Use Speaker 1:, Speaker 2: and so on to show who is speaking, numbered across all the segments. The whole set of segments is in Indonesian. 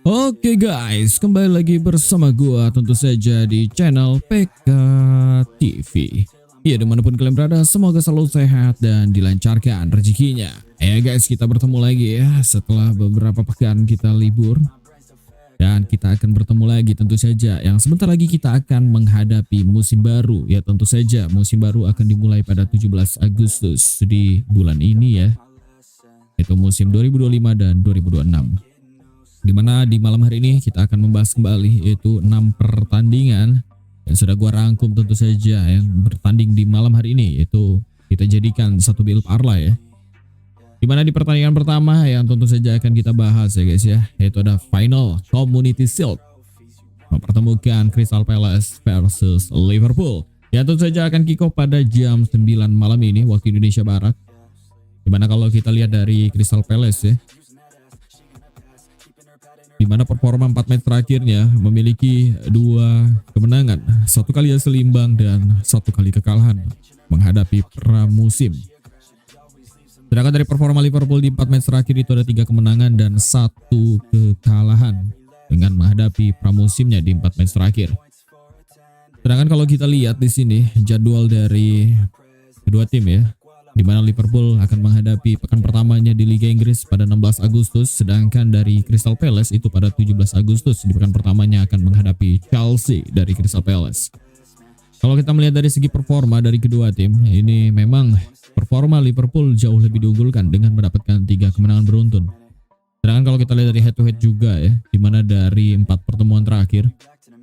Speaker 1: Oke guys, kembali lagi bersama gua tentu saja di channel PK TV. Ya, dimanapun kalian berada, semoga selalu sehat dan dilancarkan rezekinya. Ya guys, kita bertemu lagi ya setelah beberapa pekan kita libur. Dan kita akan bertemu lagi tentu saja, yang sebentar lagi kita akan menghadapi musim baru. Ya tentu saja musim baru akan dimulai pada 17 Agustus di bulan ini ya. Itu musim 2025 dan 2026. Dimana di malam hari ini kita akan membahas kembali yaitu 6 pertandingan yang sudah gua rangkum tentu saja yang bertanding di malam hari ini, yaitu kita jadikan satu build parlay ya. Dimana di pertandingan pertama yang tentu saja akan kita bahas ya guys ya, yaitu ada final Community Shield mempertemukan Crystal Palace versus Liverpool yang tentu saja akan kick off pada jam 9 malam ini waktu Indonesia Barat. Dimana kalau kita lihat dari Crystal Palace ya, dimana performa 4 match terakhirnya memiliki 2 kemenangan, 1 kali hasil imbang dan 1 kali kekalahan menghadapi pramusim. Sedangkan dari performa Liverpool di 4 match terakhir itu ada 3 kemenangan dan 1 kekalahan dengan menghadapi pramusimnya di 4 match terakhir. Sedangkan kalau kita lihat di sini jadwal dari kedua tim ya, di mana Liverpool akan menghadapi pekan pertamanya di Liga Inggris pada 16 Agustus, sedangkan dari Crystal Palace itu pada 17 Agustus di pekan pertamanya akan menghadapi Chelsea dari Crystal Palace. Kalau kita melihat dari segi performa dari kedua tim, ini memang performa Liverpool jauh lebih diunggulkan dengan mendapatkan 3 kemenangan beruntun. Sedangkan kalau kita lihat dari head to head juga ya, di mana dari 4 pertemuan terakhir,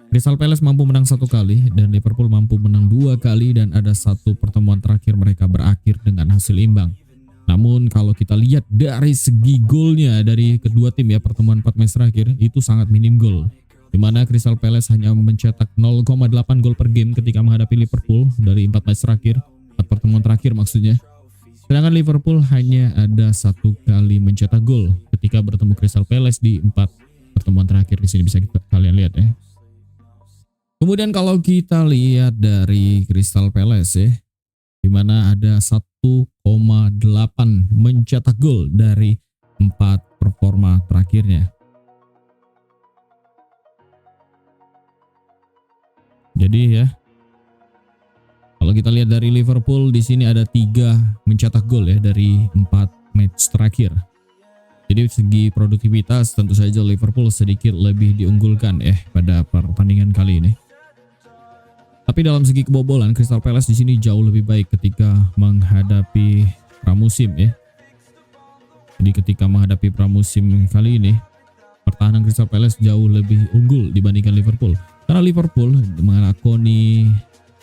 Speaker 1: Crystal Palace mampu menang 1 kali dan Liverpool mampu menang 2 kali, dan ada 1 pertemuan terakhir mereka berakhir dengan hasil imbang. Namun kalau kita lihat dari segi golnya dari kedua tim ya, pertemuan 4 match terakhir itu sangat minim gol. Di mana Crystal Palace hanya mencetak 0,8 gol per game ketika menghadapi Liverpool dari 4 match terakhir, 4 pertemuan terakhir maksudnya. Sedangkan Liverpool hanya ada 1 kali mencetak gol ketika bertemu Crystal Palace di 4 pertemuan terakhir. Di sini bisa kalian lihat ya. Kemudian kalau kita lihat dari Crystal Palace ya, di mana ada 1,8 mencetak gol dari 4 performa terakhirnya. Jadi ya, kalau kita lihat dari Liverpool di sini ada 3 mencetak gol ya dari 4 match terakhir. Jadi segi produktivitas tentu saja Liverpool sedikit lebih diunggulkan pada pertandingan kali ini. Tapi dalam segi kebobolan Crystal Palace di sini jauh lebih baik ketika menghadapi pramusim ya. Jadi ketika menghadapi pramusim kali ini, pertahanan Crystal Palace jauh lebih unggul dibandingkan Liverpool. Karena Liverpool melakoni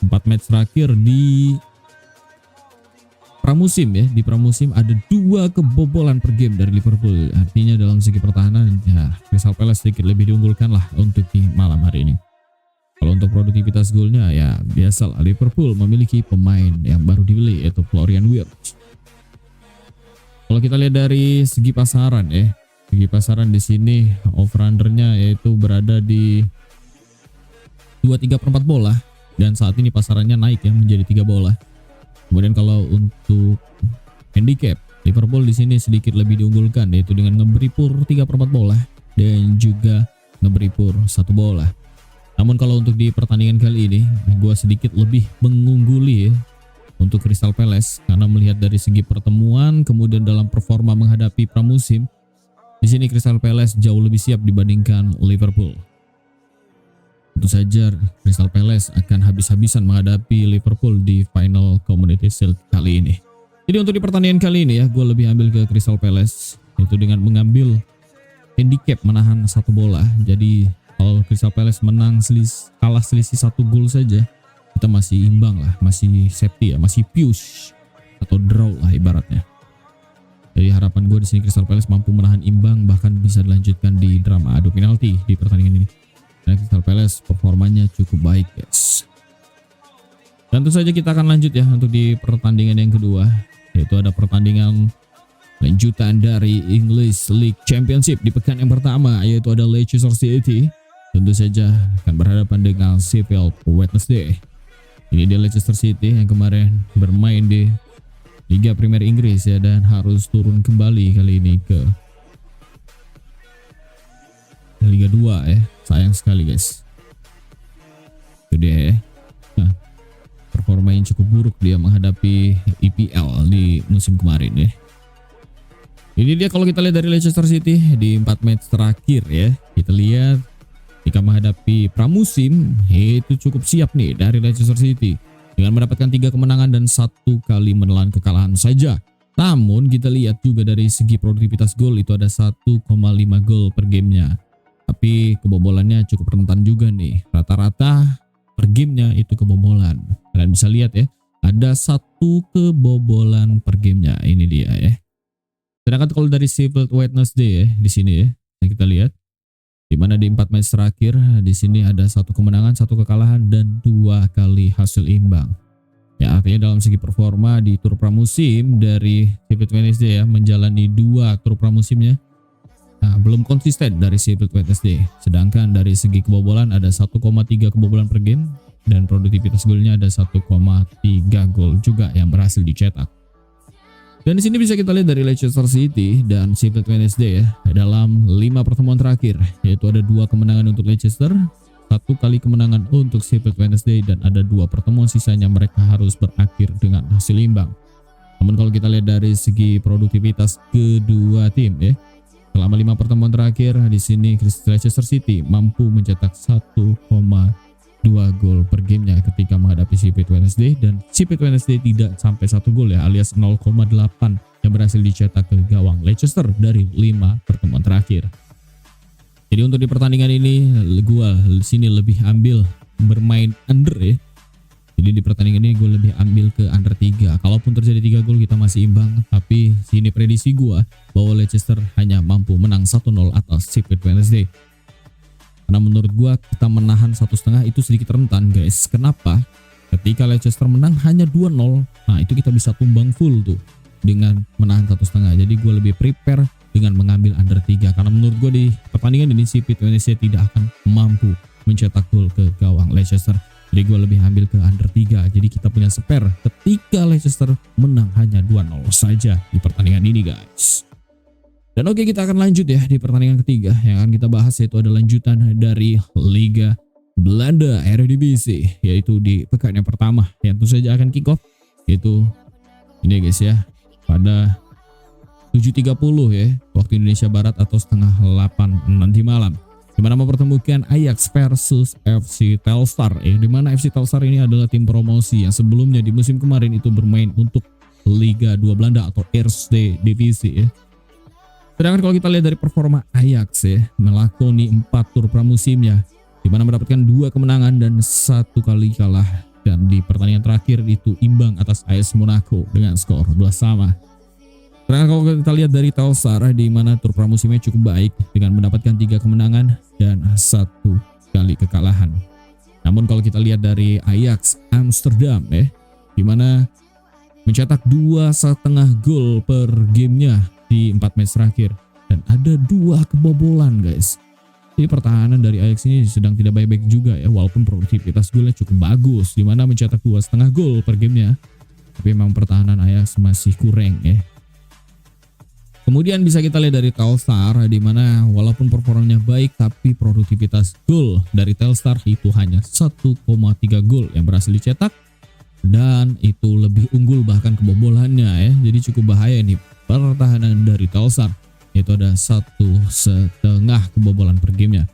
Speaker 1: 4 match terakhir di pramusim ya. Di pramusim ada 2 kebobolan per game dari Liverpool. Artinya dalam segi pertahanan ya, Crystal Palace sedikit lebih diunggulkan lah untuk di malam hari ini. Kalau untuk produktivitas golnya ya biasalah, Liverpool memiliki pemain yang baru dibeli yaitu Florian Wirtz. Kalau kita lihat dari segi pasaran ya, segi pasaran di sini over-undernya yaitu berada di 23/4 bola, dan saat ini pasarannya naik ya menjadi 3 bola. Kemudian kalau untuk handicap, Liverpool di sini sedikit lebih diunggulkan yaitu dengan ngeberi pur 3/4 bola dan juga ngeberi pur 1 bola. Namun kalau untuk di pertandingan kali ini, gue sedikit lebih mengungguli ya untuk Crystal Palace, karena melihat dari segi pertemuan kemudian dalam performa menghadapi pramusim, di sini Crystal Palace jauh lebih siap dibandingkan Liverpool. Tentu saja Crystal Palace akan habis-habisan menghadapi Liverpool di final Community Shield kali ini. Jadi untuk di pertandingan kali ini ya, gue lebih ambil ke Crystal Palace, itu dengan mengambil handicap menahan 1 bola. Jadi kalau Crystal Palace menang kalah selisih 1 gol saja, kita masih imbang lah, masih safety ya, masih push atau draw lah ibaratnya. Jadi harapan gue di sini Crystal Palace mampu menahan imbang, bahkan bisa dilanjutkan di drama adu penalti di pertandingan ini. Dan Crystal Palace performanya cukup baik guys. Dan tentu saja kita akan lanjut ya untuk di pertandingan yang kedua, yaitu ada pertandingan lanjutan dari English League Championship di pekan yang pertama, yaitu ada Leicester City tentu saja akan berhadapan dengan Sheffield Wednesday. Ini dia Leicester City yang kemarin bermain di Liga Premier Inggris ya, dan harus turun kembali kali ini ke Liga 2 ya. Sayang sekali guys. Itu dia ya. Nah, performa yang cukup buruk dia menghadapi EPL di musim kemarin ya. Ini dia kalau kita lihat dari Leicester City di 4 match terakhir ya. Kita lihat jika menghadapi pramusim itu cukup siap nih dari Leicester City dengan mendapatkan 3 kemenangan dan 1 kali menelan kekalahan saja. Namun kita lihat juga dari segi produktivitas gol itu ada 1,5 gol per gamenya. Tapi kebobolannya cukup rentan juga nih. Rata-rata per gamenya itu kebobolan. Kalian bisa lihat ya, ada 1 kebobolan per gamenya. Ini dia ya. Sedangkan kalau dari Sheffield Wednesday ya di sini ya, yang kita lihat di mana di 4 match terakhir di sini ada 1 kemenangan, 1 kekalahan dan 2 kali hasil imbang. Ya artinya dalam segi performa di tur pramusim dari Sheffield Wednesday ya menjalani 2 tur pramusimnya belum konsisten dari Sheffield Wednesday. Sedangkan dari segi kebobolan ada 1,3 kebobolan per game dan produktivitas golnya ada 1,3 gol juga yang berhasil dicetak. Dan di sini bisa kita lihat dari Leicester City dan Sheffield Wednesday ya dalam 5 pertemuan terakhir, yaitu ada 2 kemenangan untuk Leicester, 1 kali kemenangan untuk Sheffield Wednesday, dan ada 2 pertemuan sisanya mereka harus berakhir dengan hasil imbang. Namun kalau kita lihat dari segi produktivitas kedua tim ya, selama 5 pertemuan terakhir di sini Leicester City mampu mencetak 1,2 gol per gamenya ketika menghadapi Sheffield Wednesday, dan Sheffield Wednesday tidak sampai 1 gol ya, alias 0,8 yang berhasil dicetak ke gawang Leicester dari 5 pertemuan terakhir. Jadi untuk di pertandingan ini gue sini lebih ambil bermain under ya. Jadi di pertandingan ini gue lebih ambil ke under 3. Kalaupun terjadi 3 gol kita masih imbang, tapi sini prediksi gue bahwa Leicester hanya mampu menang 1-0 atas Sheffield Wednesday. Karena menurut gue kita menahan 1,5 itu sedikit rentan guys. Kenapa? Ketika Leicester menang hanya 2-0, nah itu kita bisa tumbang full tuh dengan menahan 1,5. Jadi gue lebih prepare dengan mengambil under 3 karena menurut gue di pertandingan ini Sheffield Wednesday tidak akan mampu mencetak gol ke gawang Leicester. Jadi gue lebih ambil ke under 3. Jadi kita punya spare ketika Leicester menang hanya 2-0 saja di pertandingan ini guys. Dan oke, kita akan lanjut ya di pertandingan ketiga yang akan kita bahas, yaitu ada lanjutan dari Liga Belanda Eredivisie, yaitu di pekan yang pertama yang tentu saja akan kick off, yaitu ini guys ya pada 7.30 ya waktu Indonesia Barat atau setengah 8 nanti malam, dimana mempertemukan Ajax versus FC Telstar ya, dimana FC Telstar ini adalah tim promosi yang sebelumnya di musim kemarin itu bermain untuk Liga 2 Belanda atau Eerste Divisie ya. Sedangkan kalau kita lihat dari performa Ajax ya, melakoni 4 tur pramusimnya, dimana mendapatkan 2 kemenangan dan 1 kali kalah, dan di pertandingan terakhir itu imbang atas AS Monaco dengan skor 2-2. Sedangkan kalau kita lihat dari Telstar, di mana tur pramusimnya cukup baik dengan mendapatkan 3 kemenangan dan 1 kali kekalahan. Namun kalau kita lihat dari Ajax Amsterdam ya, di mana mencetak 2,5 gol per gamenya di 4 match terakhir dan ada 2 kebobolan guys. Jadi pertahanan dari Ajax ini sedang tidak baik-baik juga ya, walaupun produktivitas golnya cukup bagus di mana mencetak 2,5 gol per gamenya, tapi memang pertahanan Ajax masih kurang ya. Kemudian bisa kita lihat dari Telstar, di mana walaupun performanya baik tapi produktivitas gol dari Telstar itu hanya 1,3 gol yang berhasil dicetak, dan itu lebih unggul bahkan kebobolannya ya. Jadi cukup bahaya nih pertahanan dari Telstar, itu ada 1,5 kebobolan per gamenya.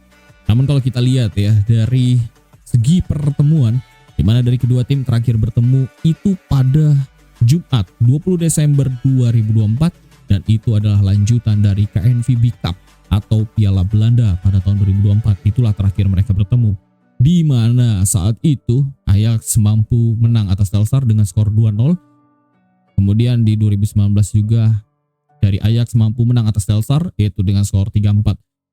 Speaker 1: Namun kalau kita lihat ya dari segi pertemuan, di mana dari kedua tim terakhir bertemu itu pada Jumat 20 Desember 2024, dan itu adalah lanjutan dari KNVB Cup atau Piala Belanda pada tahun 2024. Itulah terakhir mereka bertemu, di mana saat itu Ajax mampu menang atas Telstar dengan skor 2-0. Kemudian di 2019 juga dari Ajax mampu menang atas Telstar yaitu dengan skor 3-4.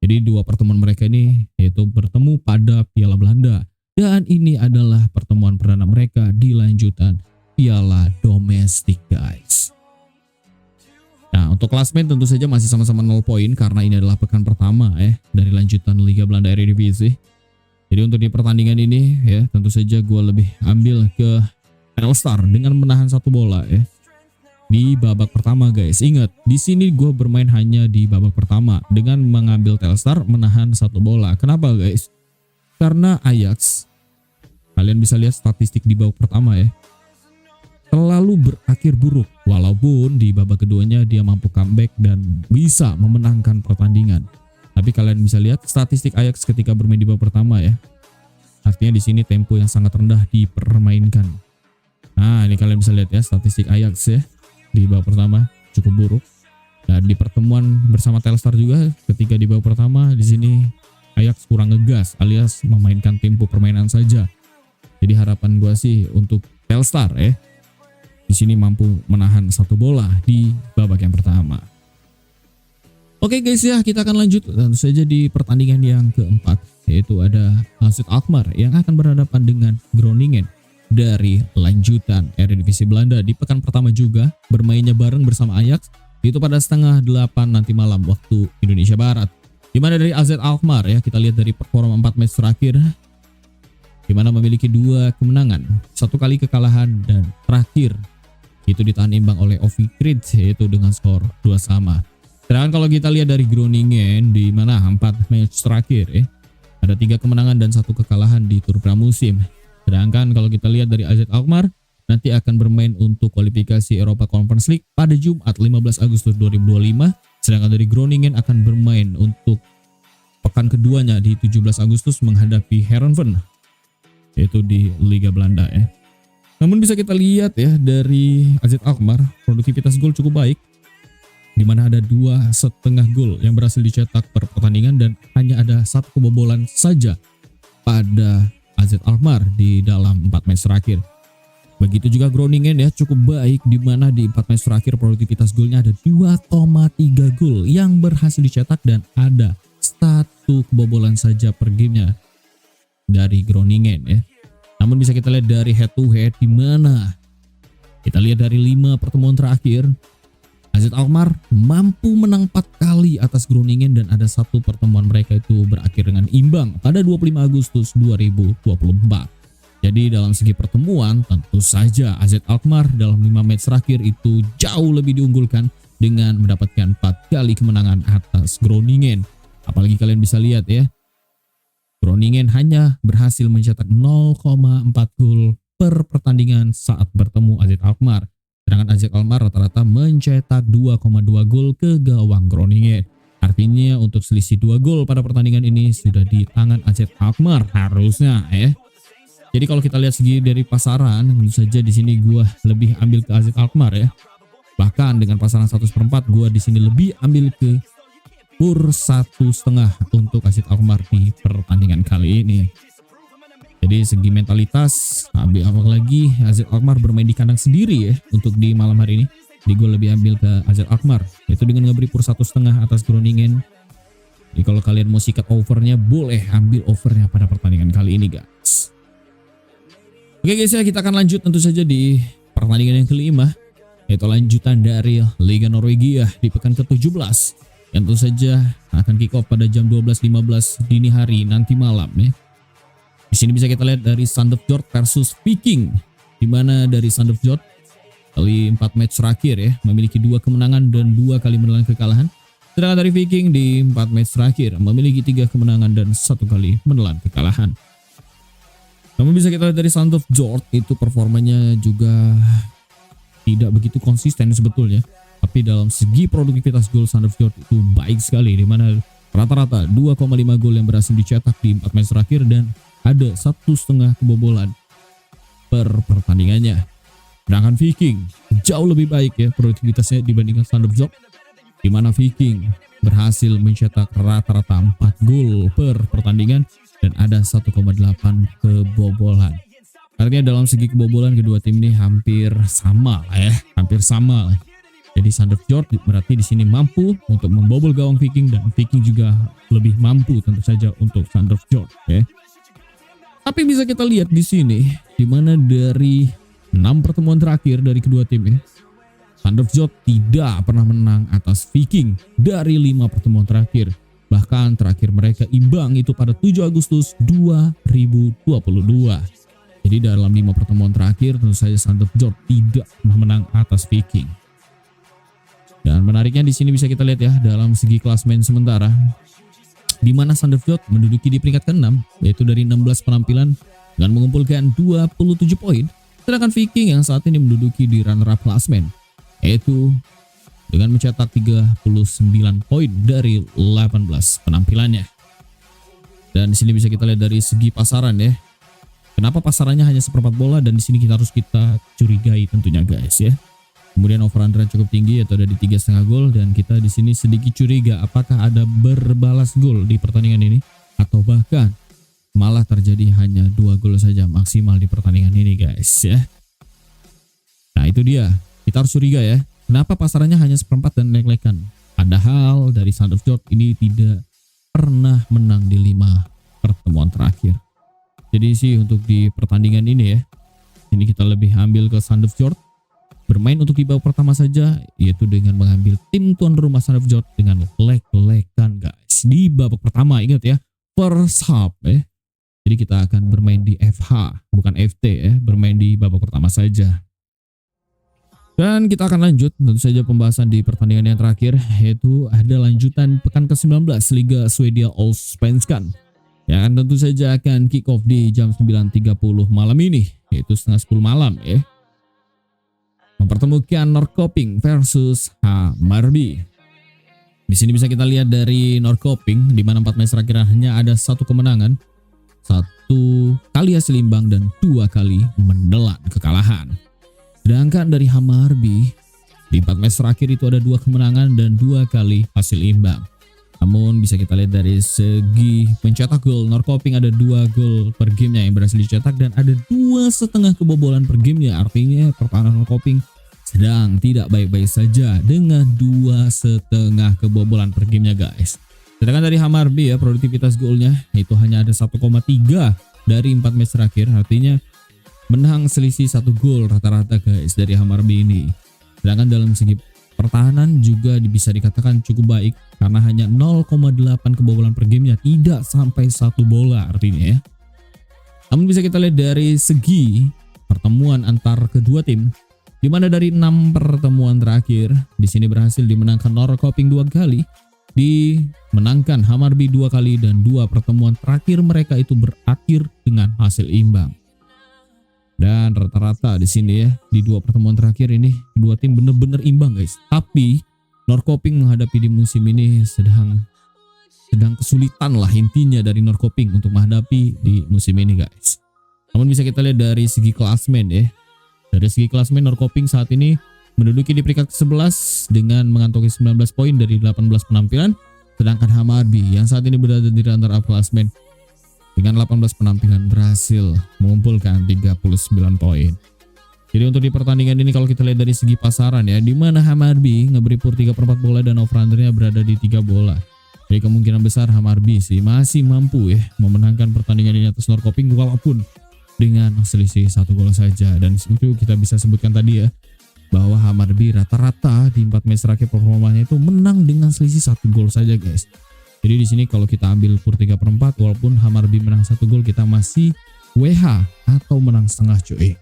Speaker 1: Jadi 2 pertemuan mereka ini yaitu bertemu pada Piala Belanda, dan ini adalah pertemuan perdana mereka di lanjutan Piala Domestik guys. Nah, untuk klasmen tentu saja masih sama-sama 0 poin karena ini adalah pekan pertama ya dari lanjutan Liga Belanda Eredivisie. Jadi untuk di pertandingan ini ya tentu saja gue lebih ambil ke Telstar dengan menahan 1 bola ya. di babak pertama guys. Ingat, di sini gue bermain hanya di babak pertama dengan mengambil Telstar menahan satu bola. Kenapa guys? Karena Ajax, kalian bisa lihat statistik di babak pertama ya, terlalu berakhir buruk. Walaupun di babak keduanya dia mampu comeback dan bisa memenangkan pertandingan. Tapi kalian bisa lihat statistik Ajax ketika bermain di babak pertama ya. Artinya di sini tempo yang sangat rendah dipermainkan. Nah, ini kalian bisa lihat ya statistik Ajax ya. Di babak pertama cukup buruk. Dan di pertemuan bersama Telstar juga ketika di babak pertama di sini Ajax kurang ngegas alias memainkan tempo permainan saja. Jadi harapan gua sih untuk Telstar ya di sini mampu menahan satu bola di babak yang pertama. Oke guys ya, kita akan lanjut tentu saja di pertandingan yang keempat, yaitu ada AZ Alkmaar yang akan berhadapan dengan Groningen dari lanjutan Eredivisie Belanda. Di pekan pertama juga bermainnya bareng bersama Ajax, itu pada setengah 8 nanti malam waktu Indonesia Barat. Dimana dari AZ Alkmaar ya, kita lihat dari performa 4 match terakhir, dimana memiliki 2 kemenangan, 1 kali kekalahan, dan terakhir itu ditahan imbang oleh Ovikrid yaitu dengan skor 2-2. Sedangkan kalau kita lihat dari Groningen, di mana 4 match terakhir ya, ada 3 kemenangan dan 1 kekalahan di tur pramusim. Sedangkan kalau kita lihat dari AZ Alkmaar, nanti akan bermain untuk kualifikasi Europa Conference League pada Jumat 15 Agustus 2025. Sedangkan dari Groningen akan bermain untuk pekan keduanya di 17 Agustus menghadapi Heerenveen, yaitu di Liga Belanda ya. Namun bisa kita lihat ya dari AZ Alkmaar, produktivitas gol cukup baik, di mana ada 2,5 gol yang berhasil dicetak per pertandingan dan hanya ada 1 kebobolan saja pada AZ Alkmaar di dalam 4 match terakhir. Begitu juga Groningen ya, cukup baik di mana di 4 match terakhir produktivitas golnya ada 2,3 gol yang berhasil dicetak dan ada 1 kebobolan saja per gamenya dari Groningen ya. Namun bisa kita lihat dari head to head, di mana kita lihat dari 5 pertemuan terakhir AZ Alkmaar mampu menang 4 kali atas Groningen dan ada 1 pertemuan mereka itu berakhir dengan imbang pada 25 Agustus 2024. Jadi dalam segi pertemuan tentu saja AZ Alkmaar dalam 5 match terakhir itu jauh lebih diunggulkan dengan mendapatkan 4 kali kemenangan atas Groningen. Apalagi kalian bisa lihat ya, Groningen hanya berhasil mencetak 0,4 gol per pertandingan saat bertemu AZ Alkmaar. Sedangkan AZ Alkmaar rata-rata mencetak 2,2 gol ke gawang Groningen. Artinya untuk selisih 2 gol pada pertandingan ini sudah di tangan AZ Alkmaar harusnya ya. Jadi kalau kita lihat segi dari pasaran, tentu saja di sini gua lebih ambil ke AZ Alkmaar ya. Bahkan dengan pasaran 1/4 gua di sini lebih ambil ke kur 1,5 untuk AZ Alkmaar di pertandingan kali ini. Jadi segi mentalitas, apalagi AZ Alkmaar bermain di kandang sendiri ya untuk di malam hari ini. Jadi gue lebih ambil ke AZ Alkmaar, yaitu dengan ngeberi kur 1,5 atas Groningen. Jadi kalau kalian mau sikat overnya, boleh ambil overnya pada pertandingan kali ini guys. Oke guys ya, kita akan lanjut tentu saja di pertandingan yang kelima, yaitu lanjutan dari Liga Norwegia di pekan ke-17. Yang tentu saja akan kick off pada jam 12.15 dini hari nanti malam ya. Di sini bisa kita lihat dari Sandefjord versus Viking, di mana dari Sandefjord kali 4 match terakhir ya memiliki 2 kemenangan dan 2 kali menelan kekalahan. Sedangkan dari Viking di 4 match terakhir memiliki 3 kemenangan dan 1 kali menelan kekalahan. Namun bisa kita lihat dari Sandefjord itu performanya juga tidak begitu konsisten sebetulnya. Tapi dalam segi produktivitas gol Sandefjord itu baik sekali, di mana rata-rata 2,5 gol yang berhasil dicetak di 4 match terakhir dan ada 1,5 kebobolan per pertandingannya. Sedangkan Viking jauh lebih baik ya produktivitasnya dibandingkan Sandefjord, di mana Viking berhasil mencetak rata-rata 4 gol per pertandingan dan ada 1,8 kebobolan. Artinya dalam segi kebobolan kedua tim ini hampir sama lah ya, hampir sama lah. Jadi Sandefjord berarti di sini mampu untuk membobol gawang Viking dan Viking juga lebih mampu tentu saja untuk Sandefjord ya. Tapi bisa kita lihat di sini, di mana dari 6 pertemuan terakhir dari kedua tim ini, Sandefjord tidak pernah menang atas Viking dari 5 pertemuan terakhir. Bahkan terakhir mereka imbang itu pada 7 Agustus 2022. Jadi dalam 5 pertemuan terakhir tentu saja Sandefjord tidak pernah menang atas Viking. Dan menariknya di sini bisa kita lihat ya dalam segi klasemen sementara, di mana Sandefjord menduduki di peringkat ke-6 yaitu dari 16 penampilan dengan mengumpulkan 27 poin, sedangkan Viking yang saat ini menduduki di runner-up klasemen yaitu dengan mencetak 39 poin dari 18 penampilannya. Dan di sini bisa kita lihat dari segi pasaran ya. Kenapa pasarannya hanya seperempat bola, dan di sini kita curigai tentunya guys ya. Kemudian over under cukup tinggi yaitu ada di 3,5 gol, dan kita di sini sedikit curiga apakah ada berbalas gol di pertandingan ini atau bahkan malah terjadi hanya 2 gol saja maksimal di pertandingan ini guys ya. Nah itu dia, kita harus curiga ya. Kenapa pasarannya hanya seperempat dan lek-lekan? Padahal dari Sandefjord ini tidak pernah menang di 5 pertemuan terakhir. Jadi sih untuk di pertandingan ini ya, ini kita lebih ambil ke Sandefjord bermain untuk di babak pertama saja, yaitu dengan mengambil tim tuan rumah Sandefjord dengan lek-lekan guys di babak pertama. Ingat ya, first half ya. Jadi kita akan bermain di FH bukan FT ya, bermain di babak pertama saja. Dan kita akan lanjut tentu saja pembahasan di pertandingan yang terakhir, yaitu ada lanjutan pekan ke-19 Liga Swedia Allsvenskan yang tentu saja akan kick off di jam 9.30 malam ini, yaitu setengah 10 malam ya. Mempertemukan Norrköping versus Hammarby. Di sini bisa kita lihat dari Norrköping di mana 4 match terakhir hanya ada 1 kemenangan, 1 kali hasil imbang dan 2 kali menelan kekalahan. Sedangkan dari Hammarby di 4 match terakhir itu ada 2 kemenangan dan 2 kali hasil imbang. Namun bisa kita lihat dari segi pencetak gol, Norrköping ada 2 gol per gamenya yang berhasil dicetak dan ada 2,5 kebobolan per gamenya. Artinya pertahanan Norrköping sedang tidak baik-baik saja dengan 2,5 kebobolan per gamenya guys. Sedangkan dari Hammarby ya, produktivitas golnya itu hanya ada 1,3 dari 4 match terakhir. Artinya menang selisih 1 gol rata-rata guys dari Hammarby ini. Sedangkan dalam segi pertahanan juga bisa dikatakan cukup baik karena hanya 0,8 kebobolan per gamenya, tidak sampai 1 bola artinya ya. Namun bisa kita lihat dari segi pertemuan antar kedua tim, di mana dari 6 pertemuan terakhir di sini berhasil dimenangkan Norrköping 2 kali, dimenangkan Hammarby 2 kali, dan 2 pertemuan terakhir mereka itu berakhir dengan hasil imbang. Dan rata-rata di sini ya, di 2 pertemuan terakhir ini kedua tim bener-bener imbang guys. Tapi Norrköping menghadapi di musim ini sedang kesulitan lah intinya dari Norrköping untuk menghadapi di musim ini guys. Namun bisa kita lihat dari segi klasmen ya. Dari segi klasmen Norrköping saat ini menduduki di peringkat ke-11 dengan mengantongi 19 poin dari 18 penampilan. Sedangkan Hammarby yang saat ini berada di runner-up klasmen dengan 18 penampilan berhasil mengumpulkan 39 poin. Jadi untuk di pertandingan ini kalau kita lihat dari segi pasaran ya, di mana Hammarby ngeberi pur 3/4 bola dan over-undernya berada di 3 bola. Jadi kemungkinan besar Hammarby sih masih mampu ya memenangkan pertandingan ini atas Norrköping walaupun dengan selisih 1 gol saja. Dan itu kita bisa sebutkan tadi ya, bahwa Hammarby rata-rata di 4 match terakhir performanya itu menang dengan selisih 1 gol saja guys. Jadi di sini kalau kita ambil pur 3/4 walaupun Hammarby menang 1 gol, kita masih WH atau menang setengah cuy.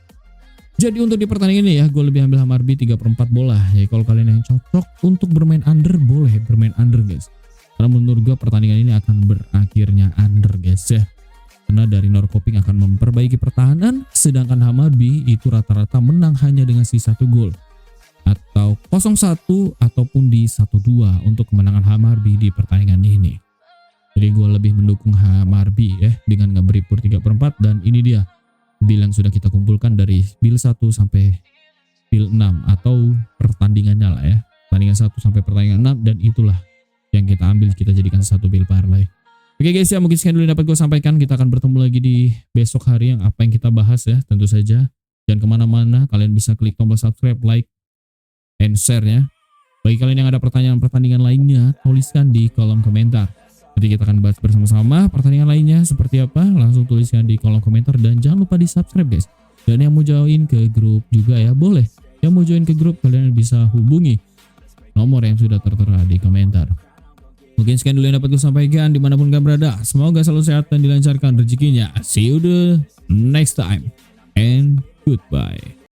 Speaker 1: Jadi untuk di pertandingan ini ya, gue lebih ambil Hammarby 3/4 bola. Ya kalau kalian yang cocok untuk bermain under, boleh bermain under guys. Karena menurut gue pertandingan ini akan berakhirnya under guys ya. Karena dari Norrköping akan memperbaiki pertahanan, sedangkan Hammarby itu rata-rata menang hanya dengan sisa 1 gol. Atau 0-1 ataupun di 1-2 untuk kemenangan Hammarby di pertandingan ini. Jadi gue lebih mendukung Hammarby ya dengan ngeberi pur 3/4, dan ini dia bil yang sudah kita kumpulkan dari bil 1 sampai bil 6 atau pertandingannya lah ya. Pertandingan 1 sampai pertandingan 6, dan itulah yang kita ambil, kita jadikan 1 bil parlay. Oke guys ya, mungkin sekian dulu yang dapat gue sampaikan. Kita akan bertemu lagi di besok hari yang apa yang kita bahas ya, tentu saja. Jangan kemana-mana, kalian bisa klik tombol subscribe, like, and share-nya. Bagi kalian yang ada pertanyaan-pertandingan lainnya, tuliskan di kolom komentar. Nanti kita akan bahas bersama-sama pertandingan lainnya seperti apa. Langsung tuliskan di kolom komentar dan jangan lupa di subscribe guys. Dan yang mau join ke grup juga ya, boleh. Yang mau join ke grup kalian bisa hubungi nomor yang sudah tertera di komentar. Mungkin sekian dulu yang dapat gue sampaikan dimanapun kalian berada. Semoga selalu sehat dan dilancarkan rezekinya. See you the next time and goodbye.